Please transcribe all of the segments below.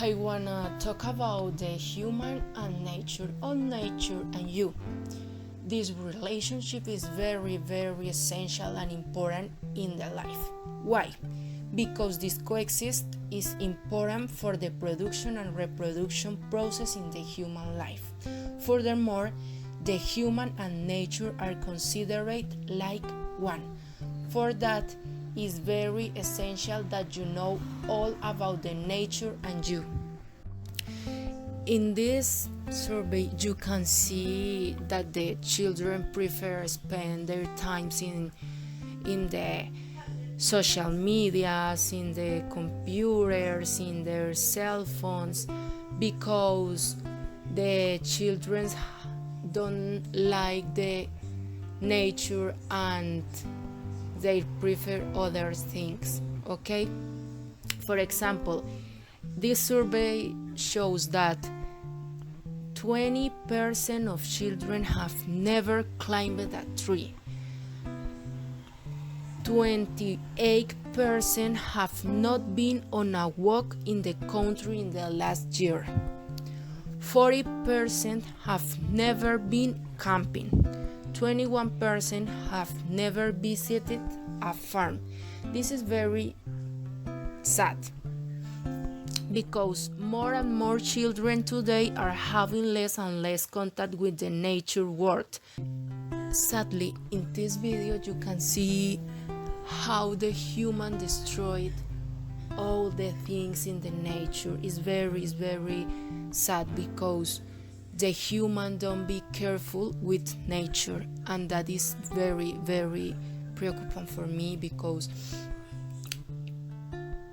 I wanna talk about the human and nature, or nature and you. This relationship is very, very essential and important in the life. Why? Because this coexist is important for the production and reproduction process in the human life. Furthermore, the human and nature are considered like one. For that, it's very essential that you know all about the nature and you. In this survey, you can see that the children prefer spend their times in the social medias, in the computers, in their cell phones, because the children don't like the nature and they prefer other things. Okay, for example, this survey shows that 20% of children have never climbed a tree. 28% have not been on a walk in the country in the last year. 40% have never been camping. 21% have never visited a farm. This is very sad because more and more children today are having less and less contact with the nature world. Sadly, in this video you can see how the human destroyed all the things in the nature. Is very sad because the human don't be careful with nature, and that is very preoccupiing for me, because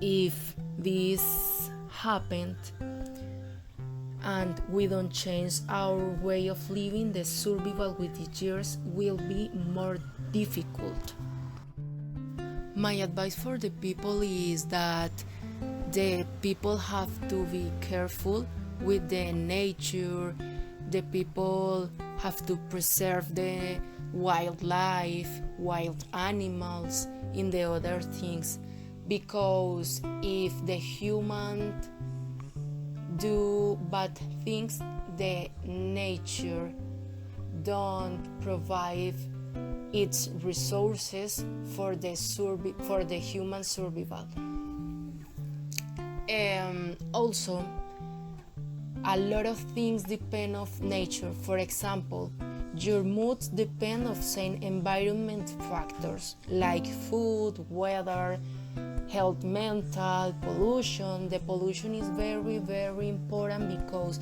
if this happened and we don't change our way of living, the survival with the years will be more difficult. My advice for the people is that the people have to be careful with the nature. The people have to preserve the wildlife, wild animals, in the other things, because if the human do bad things, the nature don't provide its resources for the human survival. Also, a lot of things depend on nature. For example, your moods depend on same environment factors like food, weather, health, mental, pollution. The pollution is very important because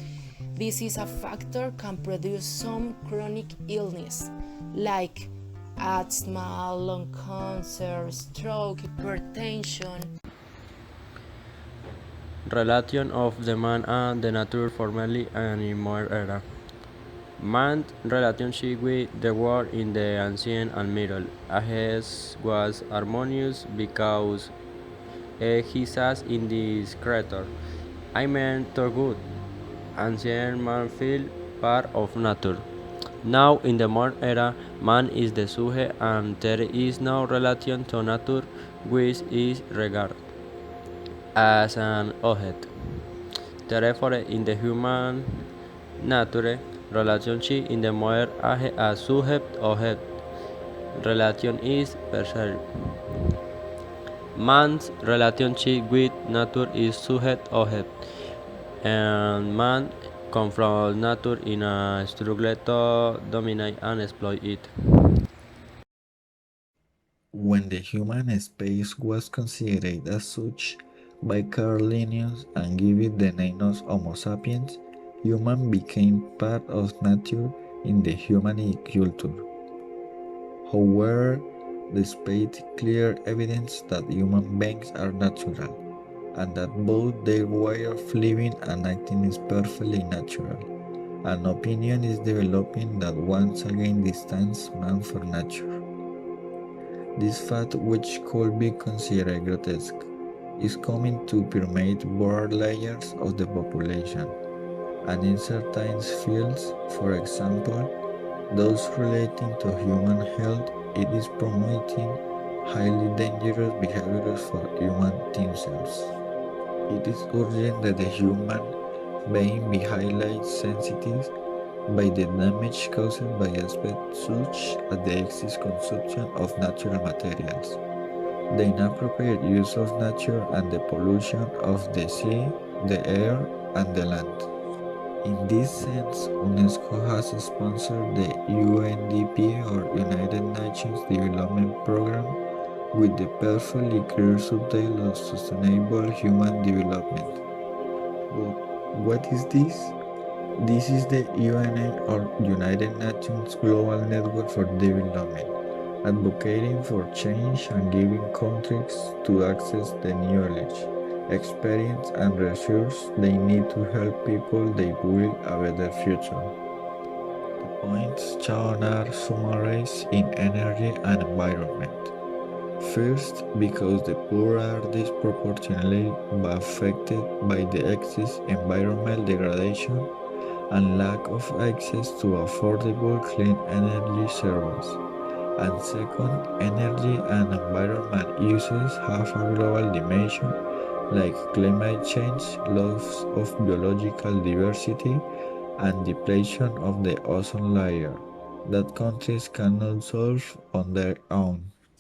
this is a factor can produce some chronic illness like asthma, lung cancer, stroke, hypertension. Relation of the man and the nature formerly and in modern era. Man's relationship with the world in the ancient and middle ages was harmonious because he says in this creator, I meant to good. Ancient man feel part of nature. Now in the modern era, man is the subject and there is no relation to nature which is regarded as an object. Therefore, in the human nature, relationship in the modern age as subject-object relation is perceived. Man's relationship with nature is subject-object, and man confronts nature in a struggle to dominate and exploit it. When the human space was considered as such by Carrillo and given the name of Homo sapiens, human became part of nature in the human culture. However, despite clear evidence that human beings are natural, and that both their way of living and acting is perfectly natural, an opinion is developing that once again distances man from nature. This fact, which could be considered grotesque, is coming to permeate broad layers of the population, and in certain fields, for example, those relating to human health, it is promoting highly dangerous behaviors for humans themselves. It is urgent that the human being be highly sensitive by the damage caused by aspects such as the excess consumption of natural materials, the inappropriate use of nature, and the pollution of the sea, the air, and the land. In this sense, UNESCO has sponsored the UNDP or United Nations Development Programme with the perfectly clear subtitle of Sustainable Human Development. But what is this? This is the UNA or United Nations Global Network for Development, advocating for change and giving countries to access the knowledge, experience, and resources they need to help people they build a better future. The points shown are summarized in energy and environment. First, because the poor are disproportionately affected by the excess environmental degradation and lack of access to affordable clean energy service. And second, energy and environment uses have a global dimension like climate change, loss of biological diversity, and depletion of the ozone layer that countries cannot solve on their own.